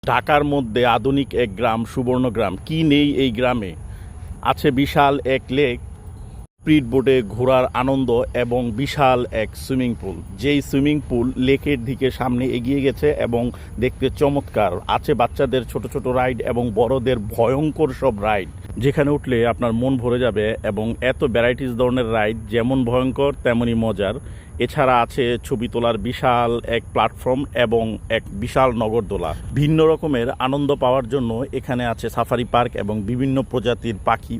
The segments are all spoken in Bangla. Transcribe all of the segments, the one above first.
ঢাকার মধ্যে আধুনিক এক গ্রাম সুবর্ণগ্রাম, কি নেই এই গ্রামে? আছে বিশাল এক লেক, স্পিড বোটে ঘোরার আনন্দ এবং বিশাল এক সুইমিং পুল। যেই সুইমিং পুল লেকের দিকে সামনে এগিয়ে গেছে এবং দেখতে চমৎকার। আছে বাচ্চাদের ছোট ছোট রাইড এবং বড়দের ভয়ঙ্কর সব রাইড, যেখানে উঠলে আপনার মন ভরে যাবে। এবং এত ভ্যারাইটিস ধরনের রাইড, যেমন ভয়ঙ্কর তেমনই মজার। এছাড়া আছে ছবি তোলার বিশাল এক প্ল্যাটফর্ম এবং এক বিশাল নগরদোলা। ভিন্ন রকমের আনন্দ পাওয়ার জন্য এখানে আছে সাফারি পার্ক এবং বিভিন্ন প্রজাতির পাখি।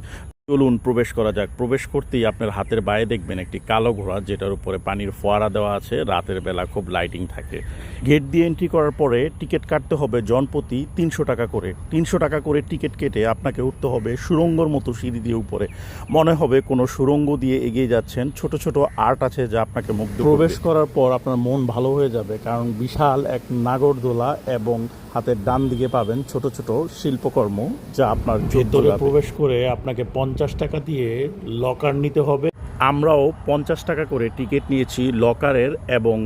চলুন প্রবেশ করা যাক। প্রবেশ করতেই আপনার হাতের বাইরে দেখবেন একটি কালো ঘোড়া, যেটার উপরে পানির ফোয়ারা দেওয়া আছে। রাতের বেলা খুব লাইটিং থাকে। গেট দিয়ে এন্ট্রি করার পরে টিকিট কাটতে হবে জনপ্রতি 300 টাকা করে। 300 টাকা করে টিকিট কেটে আপনাকে উঠতে হবে সুড়ঙ্গর মতো সিঁড়ি দিয়ে উপরে। মনে হবে কোনো সুড়ঙ্গ দিয়ে এগিয়ে যাচ্ছেন। ছোট ছোট আর্ট আছে যা আপনাকে মুগ্ধ করবে। প্রবেশ করার পর আপনার মন ভালো হয়ে যাবে, কারণ বিশাল এক নাগরদোলা এবং হাতের ডান দিকে পাবেন ছোট ছোট শিল্পকর্ম, যা আপনার ভেতরে প্রবেশ করে আপনাকে 50 টাকা দিয়ে লকার নিতে হবে। আমরাও 50 টাকা করে টিকিট নিয়েছি লকারের এবং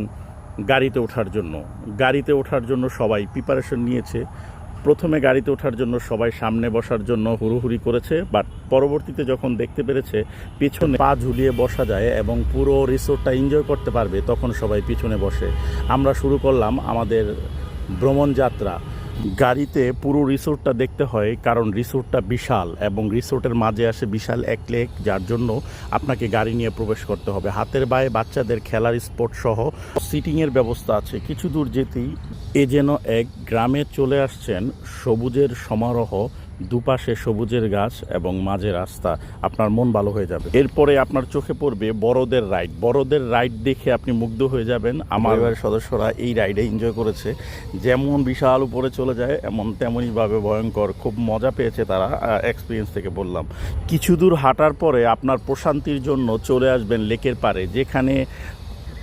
গাড়িতে ওঠার জন্য। গাড়িতে ওঠার জন্য সবাই প্রিপারেশন নিয়েছে। প্রথমে গাড়িতে ওঠার জন্য সবাই সামনে বসার জন্য হুড়োহুড়ি করেছে, বাট পরবর্তীতে যখন দেখতে পেরেছে পিছনে পা ঝুলিয়ে বসা যায় এবং পুরো রিসোর্টটা এনজয় করতে পারবে, তখন সবাই পিছনে বসে। আমরা শুরু করলাম আমাদের ভ্রমণ যাত্রা। গাড়িতে পুরো রিসোর্টটা দেখতে হয়, কারণ রিসোর্টটা বিশাল এবং রিসোর্টের মাঝে আসে বিশাল এক লেক, যার জন্য আপনাকে গাড়ি নিয়ে প্রবেশ করতে হবে। হাতের বায়ে বাচ্চাদের খেলার স্পট সহ সিটিংয়ের ব্যবস্থা আছে। কিছু দূর যেতেই যেন এক গ্রামে চলে আসছেন। সবুজের সমারোহ, দুপাশে সবুজের গাছ এবং মাঝে রাস্তা। আপনার মন ভালো হয়ে যাবে। এরপরে আপনার চোখে পড়বে বড়দের রাইড। বড়দের রাইড দেখে আপনি মুগ্ধ হয়ে যাবেন। আমার পরিবারের সদস্যরা এই রাইডে এনজয় করেছে। যেমন বিশাল উপরে চলে যায়, তেমনইভাবে ভয়ঙ্কর। খুব মজা পেয়েছে তারা, এক্সপিরিয়েন্স থেকে বললাম। কিছু দূর হাঁটার পরে আপনার প্রশান্তির জন্য চলে আসবেন লেকের পাড়ে, যেখানে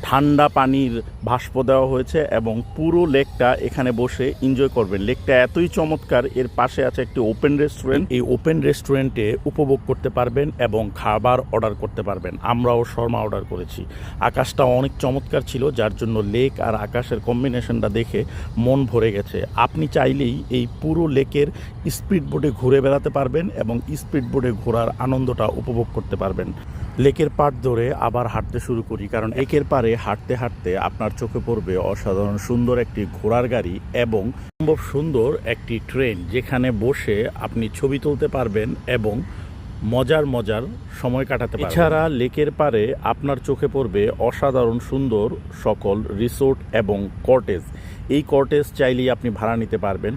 ঠান্ডা পানির ভাস্প দেওয়া হয়েছে এবং পুরো লেকটা এখানে বসে এনজয় করবেন। লেকটা এতই চমৎকার। এর পাশে আছে একটি ওপেন রেস্টুরেন্ট। এই ওপেন রেস্টুরেন্টে উপভোগ করতে পারবেন এবং খাবার অর্ডার করতে পারবেন। আমরাও শর্মা অর্ডার করেছি। আকাশটা অনেক চমৎকার ছিল, যার জন্য লেক আর আকাশের কম্বিনেশনটা দেখে মন ভরে গেছে। আপনি চাইলেই এই পুরো লেকের স্পিড বোটে ঘুরে বেড়াতে পারবেন এবং স্পিড বোটে ঘোরার আনন্দটা উপভোগ করতে পারবেন। লেকের পাড় ধরে আবার হাঁটতে শুরু করি, কারণ লেকের পাড়ে হাঁটতে হাঁটতে আপনার চোখে পড়বে অসাধারণ সুন্দর একটি ঘোড়ার গাড়ি এবং সম্ভব সুন্দর একটি ট্রেন, যেখানে বসে আপনি ছবি তুলতে পারবেন এবং মজার সময় কাটাতে পারবেন। এছাড়া লেকের পাড়ে আপনার চোখে পড়বে অসাধারণ সুন্দর সকল রিসোর্ট এবং কটেজ। এই কটেজ চাইলেই আপনি ভাড়া নিতে পারবেন।